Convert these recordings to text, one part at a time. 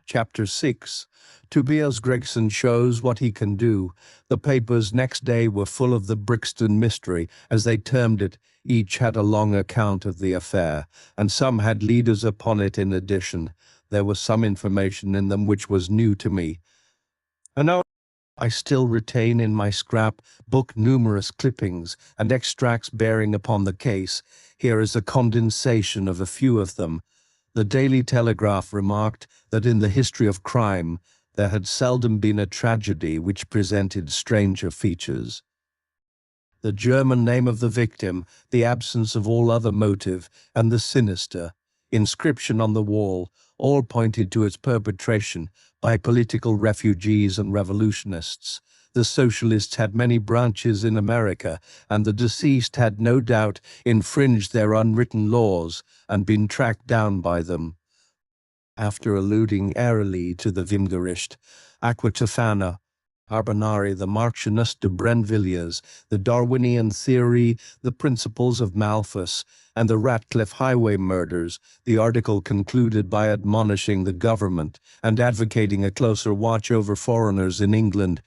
Chapter 6. Tobias Gregson shows what he can do. The papers next day were full of the Brixton mystery, as they termed it. Each had a long account of the affair, and some had leaders upon it in addition. There was some information in them which was new to me. And now I still retain in my scrap book numerous clippings and extracts bearing upon the case. Here is a condensation of a few of them. The Daily Telegraph remarked that in the history of crime there had seldom been a tragedy which presented stranger features. The German name of the victim, the absence of all other motive, and the sinister inscription on the wall all pointed to its perpetration by political refugees and revolutionists. The socialists had many branches in America, and the deceased had no doubt infringed their unwritten laws and been tracked down by them. After alluding airily to the Wimgericht, Aquatofana, Arbonari, the Marchioness de Brenvilliers, the Darwinian theory, the principles of Malthus, and the Ratcliffe highway murders, the article concluded by admonishing the government and advocating a closer watch over foreigners in England.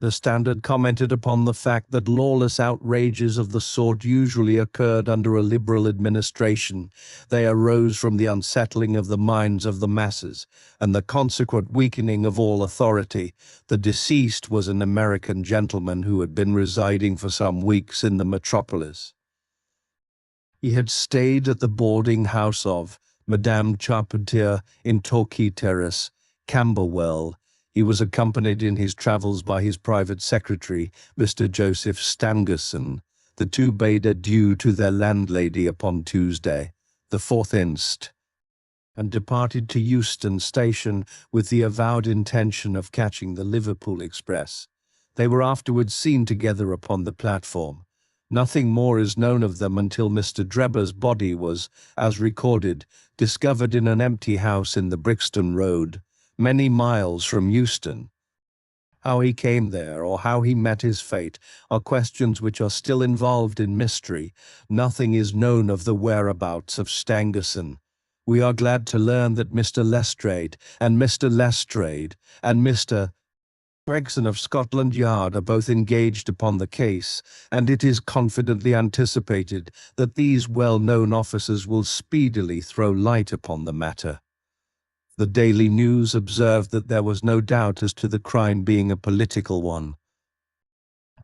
The Standard commented upon the fact that lawless outrages of the sort usually occurred under a liberal administration. They arose from the unsettling of the minds of the masses and the consequent weakening of all authority. The deceased was an American gentleman who had been residing for some weeks in the metropolis. He had stayed at the boarding house of Madame Charpentier in Torquay Terrace, Camberwell. He was accompanied in his travels by his private secretary, Mr. Joseph Stangerson. The two bade adieu to their landlady upon Tuesday, the 4th inst., and departed to Euston Station with the avowed intention of catching the Liverpool express. They were afterwards seen together upon the platform. Nothing more is known of them until Mr. Drebber's body was, as recorded, discovered in an empty house in the Brixton Road, many miles from Euston. How he came there, or how he met his fate, are questions which are still involved in mystery. Nothing is known of the whereabouts of Stangerson. We are glad to learn that Mr. Lestrade and Mr. Gregson of Scotland Yard are both engaged upon the case, and it is confidently anticipated that these well-known officers will speedily throw light upon the matter. The Daily News observed that there was no doubt as to the crime being a political one.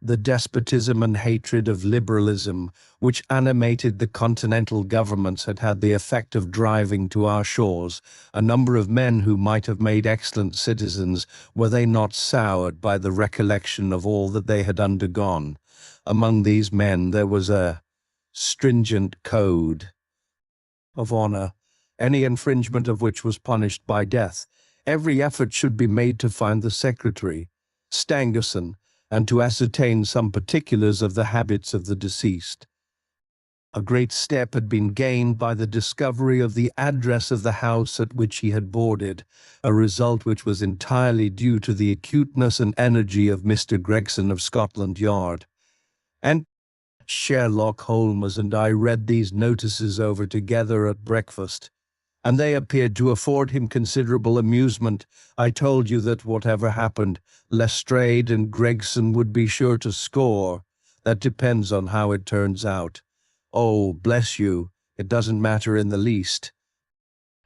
The despotism and hatred of liberalism which animated the continental governments had had the effect of driving to our shores a number of men who might have made excellent citizens were they not soured by the recollection of all that they had undergone. Among these men there was a stringent code of honor, any infringement of which was punished by death. Every effort should be made to find the secretary, Stangerson, and to ascertain some particulars of the habits of the deceased. A great step had been gained by the discovery of the address of the house at which he had boarded, a result which was entirely due to the acuteness and energy of Mr. Gregson of Scotland Yard. And Sherlock Holmes and I read these notices over together at breakfast, and they appeared to afford him considerable amusement. I told you that whatever happened, Lestrade and Gregson would be sure to score. That depends on how it turns out. Oh, bless you, it doesn't matter in the least.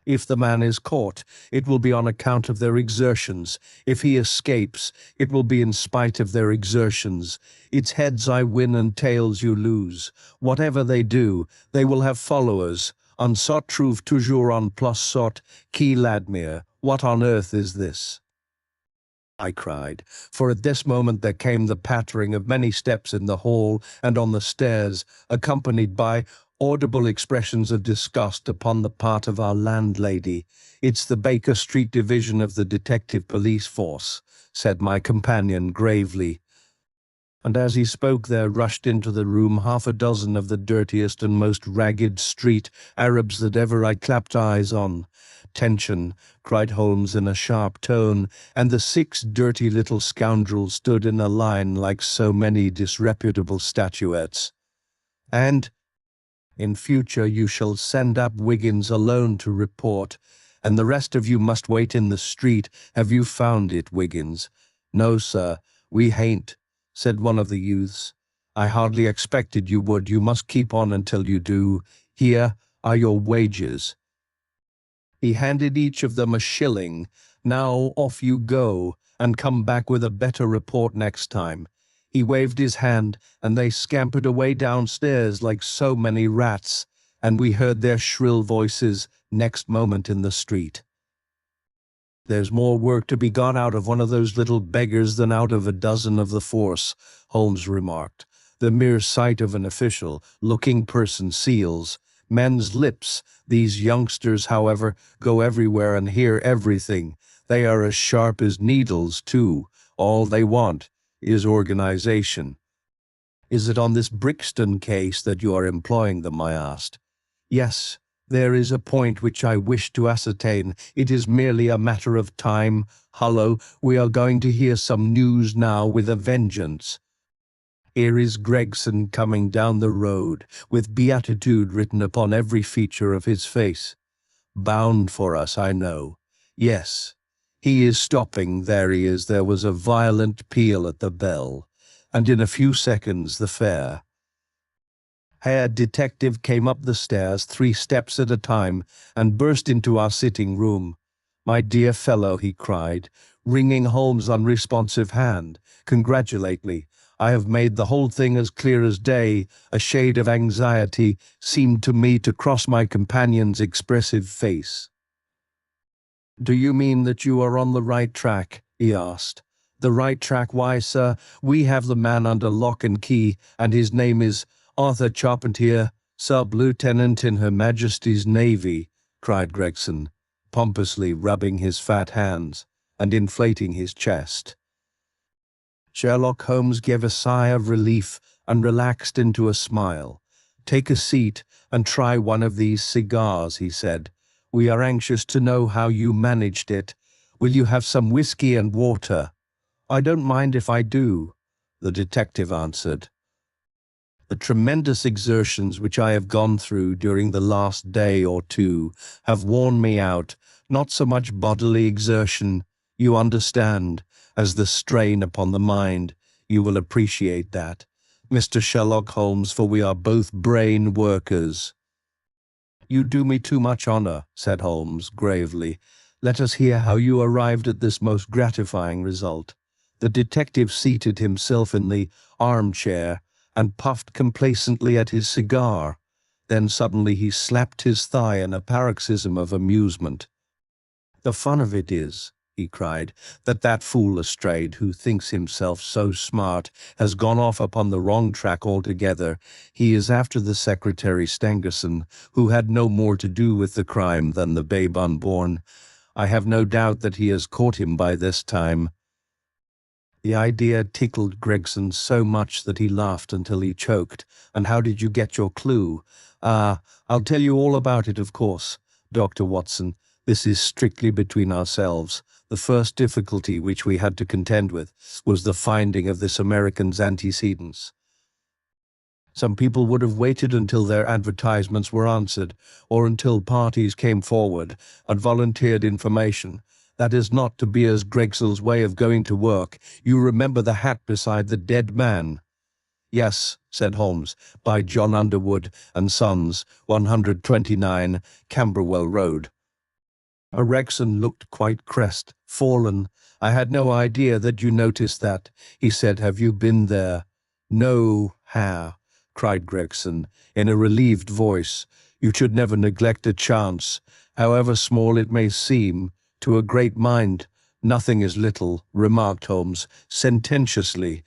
If the man is caught, it will be on account of their exertions. If he escapes, it will be in spite of their exertions. It's heads I win and tails you lose. Whatever they do, they will have followers. On sot trouve toujours un plus sot qui l'admire. What on earth is this? I cried, for at this moment there came the pattering of many steps in the hall and on the stairs, accompanied by audible expressions of disgust upon the part of our landlady. "It's the Baker Street division of the detective police force," said my companion gravely. And as he spoke there rushed into the room half a dozen of the dirtiest and most ragged street Arabs that ever I clapped eyes on. "Tension," cried Holmes in a sharp tone, and the 6 dirty little scoundrels stood in a line like so many disreputable statuettes. "And in future you shall send up Wiggins alone to report, and the rest of you must wait in the street. Have you found it, Wiggins?" "No, sir, we hain't," said one of the youths. "I hardly expected you would. You must keep on until you do. Here are your wages." He handed each of them a shilling. "Now off you go, and come back with a better report next time." He waved his hand, and they scampered away downstairs like so many rats, and we heard their shrill voices next moment in the street. "There's more work to be got out of one of those little beggars than out of a dozen of the force," Holmes remarked. "The mere sight of an official-looking person seals men's lips. These youngsters, however, go everywhere and hear everything. They are as sharp as needles, too. All they want is organization." "Is it on this Brixton case that you are employing them?" I asked. "Yes. There is a point which I wish to ascertain. It is merely a matter of time. Hullo, we are going to hear some news now with a vengeance. Here is Gregson coming down the road, with beatitude written upon every feature of his face. Bound for us, I know. Yes, he is stopping. There he is." There was a violent peal at the bell, and in a few seconds the fair Herr Detective came up the stairs 3 steps at a time and burst into our sitting room. "My dear fellow," he cried, wringing Holmes' unresponsive hand, "congratulate me. I have made the whole thing as clear as day." A shade of anxiety seemed to me to cross my companion's expressive face. "Do you mean that you are on the right track?" he asked. "The right track? Why, sir, we have the man under lock and key, and his name is Arthur Charpentier, sub-lieutenant in Her Majesty's Navy," cried Gregson, pompously rubbing his fat hands and inflating his chest. Sherlock Holmes gave a sigh of relief and relaxed into a smile. "Take a seat and try one of these cigars," he said. "We are anxious to know how you managed it. Will you have some whiskey and water?" "I don't mind if I do," the detective answered. "The tremendous exertions which I have gone through during the last day or two have worn me out, not so much bodily exertion, you understand, as the strain upon the mind. You will appreciate that, Mr. Sherlock Holmes, for we are both brain workers." "You do me too much honor," said Holmes gravely. "Let us hear how you arrived at this most gratifying result." The detective seated himself in the armchair and puffed complacently at his cigar. Then suddenly he slapped his thigh in a paroxysm of amusement. "The fun of it is," he cried, that fool Lestrade, who thinks himself so smart, has gone off upon the wrong track altogether. He is after the Secretary Stangerson, who had no more to do with the crime than the babe unborn. I have no doubt that he has caught him by this time." The idea tickled Gregson so much that he laughed until he choked. "And how did you get your clue?" "Ah, I'll tell you all about it, of course, Dr. Watson. This is strictly between ourselves. The first difficulty which we had to contend with was the finding of this American's antecedents. Some people would have waited until their advertisements were answered, or until parties came forward and volunteered information. That is not Tobias Gregson's way of going to work. You remember the hat beside the dead man?" "Yes," said Holmes, "by John Underwood and Sons, 129 Camberwell Road." Gregson looked quite crestfallen. "I had no idea that you noticed that," he said. "Have you been there?" "No, Herr," cried Gregson, in a relieved voice. "You should never neglect a chance, however small it may seem, to a great mind." "Nothing is little," remarked Holmes, sententiously.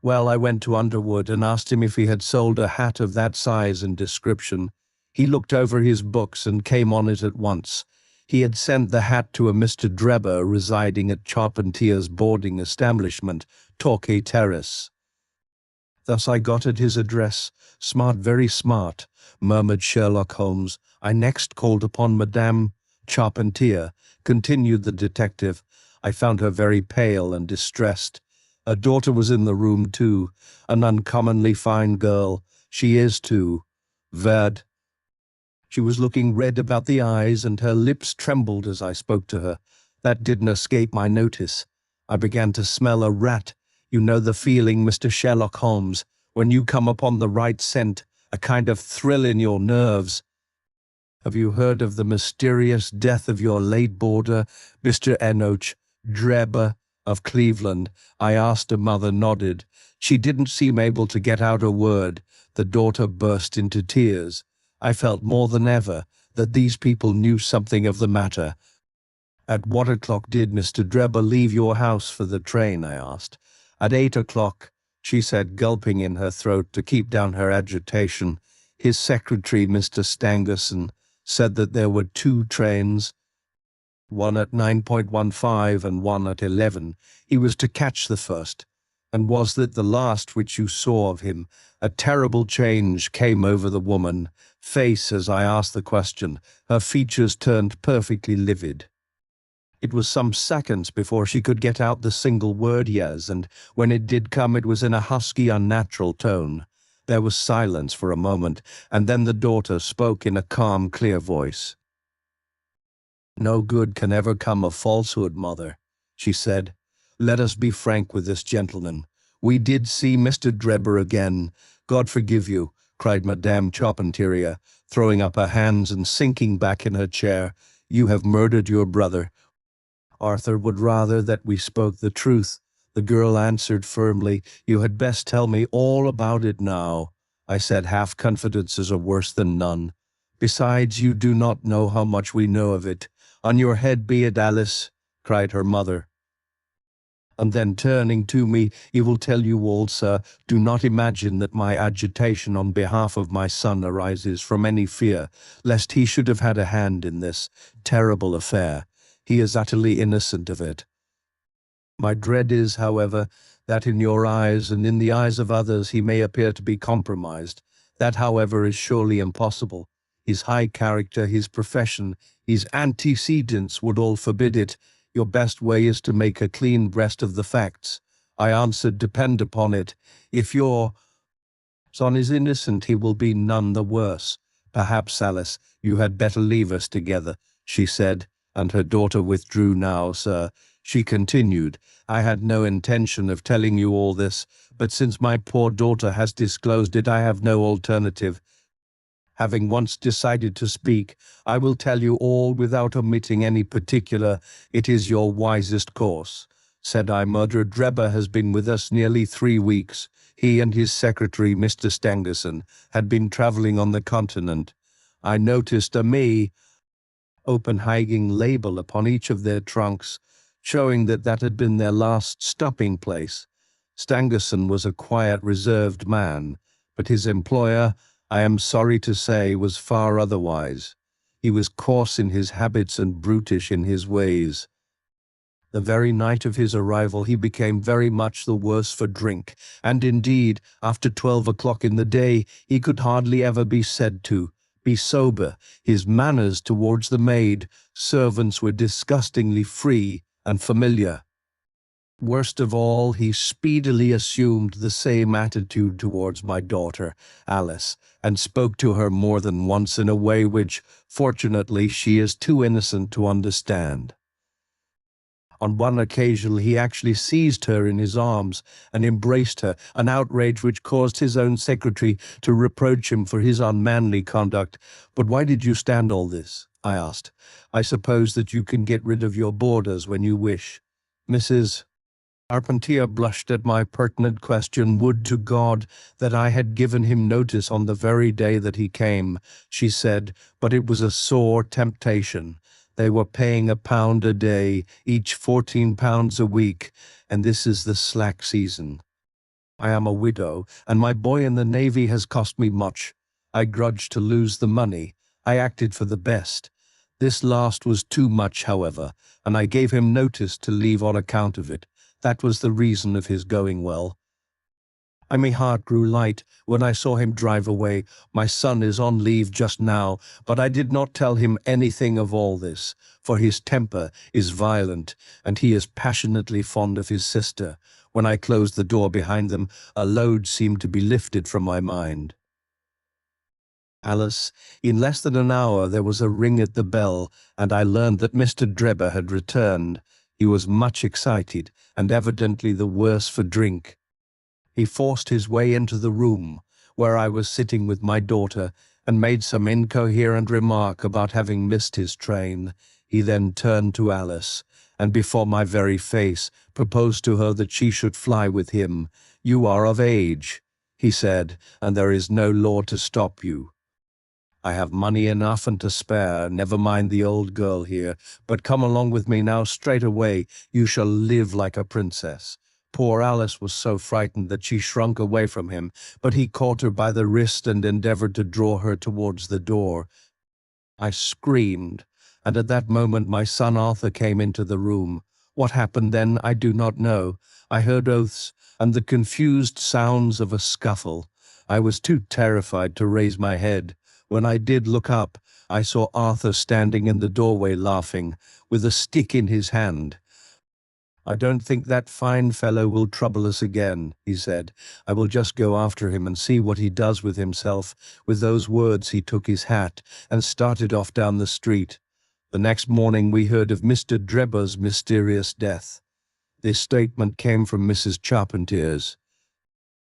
"Well, I went to Underwood and asked him if he had sold a hat of that size and description. He looked over his books and came on it at once. He had sent the hat to a Mr. Drebber residing at Charpentier's boarding establishment, Torquay Terrace. Thus I got at his address. Smart, very smart," murmured Sherlock Holmes. "I next called upon Madame Charpentier," continued the detective. "I found her very pale and distressed. Her daughter was in the room too, an uncommonly fine girl. She is too. Verd. She was looking red about the eyes, and her lips trembled as I spoke to her. That didn't escape my notice. I began to smell a rat. You know the feeling, Mr. Sherlock Holmes, when you come upon the right scent, a kind of thrill in your nerves. Have you heard of the mysterious death of your late boarder, Mr. Enoch Drebber of Cleveland? I asked. Her mother nodded. She didn't seem able to get out a word. The daughter burst into tears. I felt more than ever that these people knew something of the matter. At what o'clock did Mr. Drebber leave your house for the train? I asked. At 8 o'clock, she said, gulping in her throat to keep down her agitation. His secretary, Mr. Stangerson, said that there were two trains, one at 9:15 and one at 11. He was to catch the first. And was that the last which you saw of him? A terrible change came over the woman's face as I asked the question. Her features turned perfectly livid. It was some seconds before she could get out the single word yes, and when it did come it was in a husky, unnatural tone. There was silence for a moment, and then the daughter spoke in a calm, clear voice. "No good can ever come of falsehood, mother," she said. "Let us be frank with this gentleman. We did see Mr. Drebber again. God forgive you," cried Madame Charpentier, throwing up her hands and sinking back in her chair. "You have murdered your brother." "Arthur would rather that we spoke the truth," the girl answered firmly. "You had best tell me all about it now," I said. "Half confidences are worse than none. Besides, you do not know how much we know of it." "On your head be it, Alice," cried her mother. And then turning to me, "He will tell you all, sir. Do not imagine that my agitation on behalf of my son arises from any fear lest he should have had a hand in this terrible affair. He is utterly innocent of it. My dread is, however, that in your eyes and in the eyes of others he may appear to be compromised. That, however, is surely impossible. His high character, his profession, his antecedents would all forbid it. Your best way is to make a clean breast of the facts." I answered. "Depend upon it, if your son is innocent, he will be none the worse. Perhaps, Alice, you had better leave us together," she said, and her daughter withdrew. "Now, sir," she continued, "I had no intention of telling you all this, but since my poor daughter has disclosed it, I have no alternative. Having once decided to speak, I will tell you all without omitting any particular. It is your wisest course," said I. "Murderer Drebber has been with us nearly 3 weeks. He and his secretary, Mr. Stangerson, had been traveling on the continent. I noticed a Copenhagen label upon each of their trunks, showing that that had been their last stopping place. Stangerson was a quiet, reserved man, but his employer, I am sorry to say, was far otherwise. He was coarse in his habits and brutish in his ways. The very night of his arrival he became very much the worse for drink, and indeed, after 12 o'clock in the day, he could hardly ever be said to be sober. His manners towards the maid servants were disgustingly free and familiar. Worst of all, he speedily assumed the same attitude towards my daughter, Alice, and spoke to her more than once in a way which, fortunately, she is too innocent to understand. On one occasion he actually seized her in his arms and embraced her, an outrage which caused his own secretary to reproach him for his unmanly conduct. "But why did you stand all this?" I asked. "I suppose that you can get rid of your boarders when you wish." Mrs. Charpentier blushed at my pertinent question. "Would to God that I had given him notice on the very day that he came," she said, "but it was a sore temptation. They were paying £1 a day, each £14 a week, and this is the slack season. I am a widow, and my boy in the Navy has cost me much. I grudged to lose the money. I acted for the best. This last was too much, however, and I gave him notice to leave on account of it. That was the reason of his going well. My heart grew light when I saw him drive away. My son is on leave just now, but I did not tell him anything of all this, for his temper is violent, and he is passionately fond of his sister. When I closed the door behind them, a load seemed to be lifted from my mind. Alice, in less than an hour there was a ring at the bell, and I learned that Mr. Drebber had returned. He was much excited, and evidently the worse for drink. He forced his way into the room, where I was sitting with my daughter, and made some incoherent remark about having missed his train. He then turned to Alice, and before my very face, proposed to her that she should fly with him. "You are of age," he said, "and there is no law to stop you. I have money enough and to spare, never mind the old girl here, but come along with me now straight away. You shall live like a princess." Poor Alice was so frightened that she shrunk away from him, but he caught her by the wrist and endeavored to draw her towards the door. I screamed, and at that moment my son Arthur came into the room. What happened then I do not know. I heard oaths and the confused sounds of a scuffle. I was too terrified to raise my head. When I did look up, I saw Arthur standing in the doorway laughing, with a stick in his hand. "I don't think that fine fellow will trouble us again," he said. "I will just go after him and see what he does with himself." With those words he took his hat and started off down the street. The next morning we heard of Mr. Drebber's mysterious death. This statement came from Mrs. Charpentier's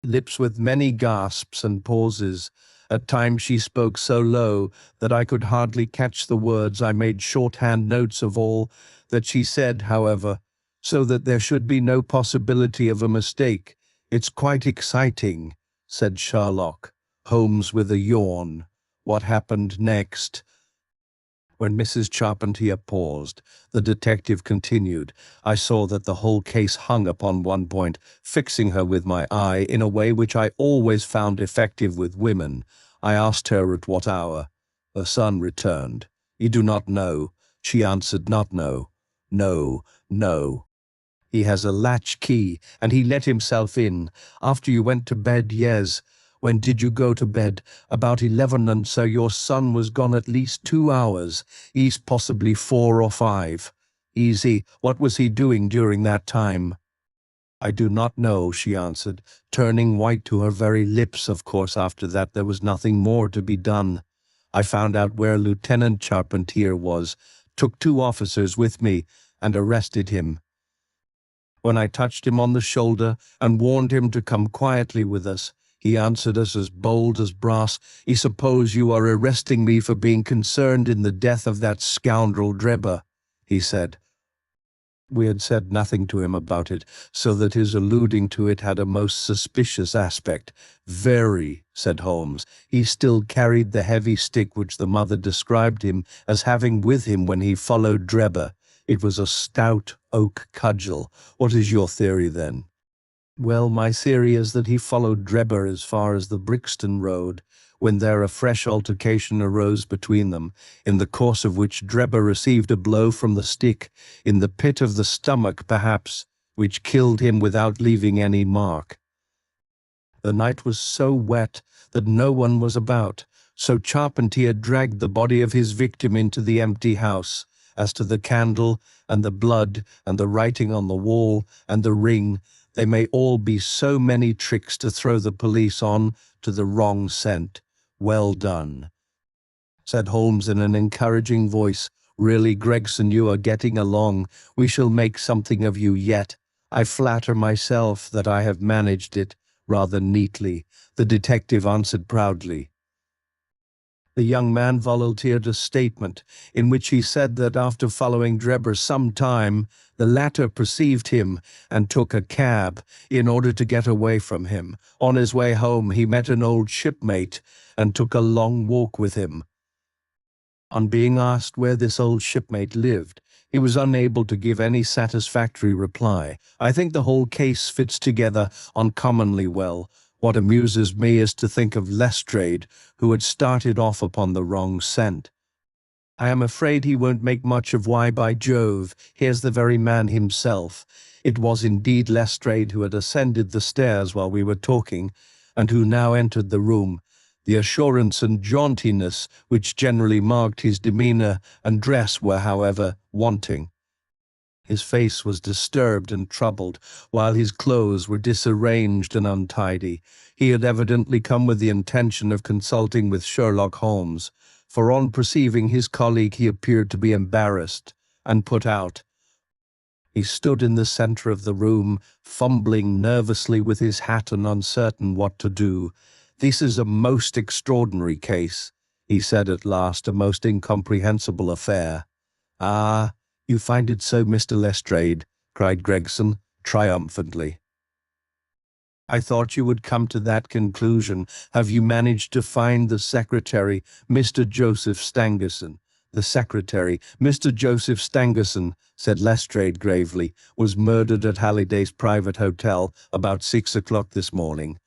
lips with many gasps and pauses. At times she spoke so low that I could hardly catch the words. I made shorthand notes of all that she said, however, so that there should be no possibility of a mistake. "It's quite exciting," said Sherlock Holmes with a yawn. "What happened next?" When Mrs. Charpentier paused, the detective continued. "I saw that the whole case hung upon one point, fixing her with my eye in a way which I always found effective with women. I asked her at what hour. Her son returned. 'You do not know?' She answered, 'Not know. No, no. He has a latch key, and he let himself in. After you went to bed, yes. When did you go to bed? About 11, and so your son was gone at least 2 hours. He's possibly 4 or 5. Easy. What was he doing during that time?" "I do not know," she answered, turning white to her very lips. Of course, after that there was nothing more to be done. I found out where Lieutenant Charpentier was, took 2 officers with me, and arrested him. When I touched him on the shoulder and warned him to come quietly with us, he answered us as bold as brass. "I suppose you are arresting me for being concerned in the death of that scoundrel Drebber," he said. We had said nothing to him about it, so that his alluding to it had a most suspicious aspect. "Very," said Holmes. "He still carried the heavy stick which the mother described him as having with him when he followed Drebber. It was a stout oak cudgel. What is your theory, then?" "Well, my theory is that he followed Drebber as far as the Brixton Road, when there a fresh altercation arose between them, in the course of which Drebber received a blow from the stick, in the pit of the stomach perhaps, which killed him without leaving any mark. The night was so wet that no one was about, so Charpentier dragged the body of his victim into the empty house. As to the candle, and the blood, and the writing on the wall, and the ring, they may all be so many tricks to throw the police on to the wrong scent." "Well done," said Holmes in an encouraging voice. "Really, Gregson, you are getting along. We shall make something of you yet. I flatter myself that I have managed it rather neatly," the detective answered proudly. The young man volunteered a statement, in which he said that after following Drebber some time, the latter perceived him and took a cab in order to get away from him. On his way home he met an old shipmate and took a long walk with him. On being asked where this old shipmate lived, he was unable to give any satisfactory reply. I think the whole case fits together uncommonly well. What amuses me is to think of Lestrade, who had started off upon the wrong scent. I am afraid he won't make much of Why, by Jove, here's the very man himself. It was indeed Lestrade who had ascended the stairs while we were talking, and who now entered the room. The assurance and jauntiness which generally marked his demeanour and dress were, however, wanting. His face was disturbed and troubled, while his clothes were disarranged and untidy. He had evidently come with the intention of consulting with Sherlock Holmes, for on perceiving his colleague he appeared to be embarrassed and put out. He stood in the center of the room, fumbling nervously with his hat and uncertain what to do. "This is a most extraordinary case," he said at last, "a most incomprehensible affair." "Ah, you find it so, Mr. Lestrade?" cried Gregson, triumphantly. "I thought you would come to that conclusion. Have you managed to find the secretary, Mr. Joseph Stangerson?" "The secretary, Mr. Joseph Stangerson," said Lestrade gravely, "was murdered at Halliday's private hotel about 6 o'clock this morning.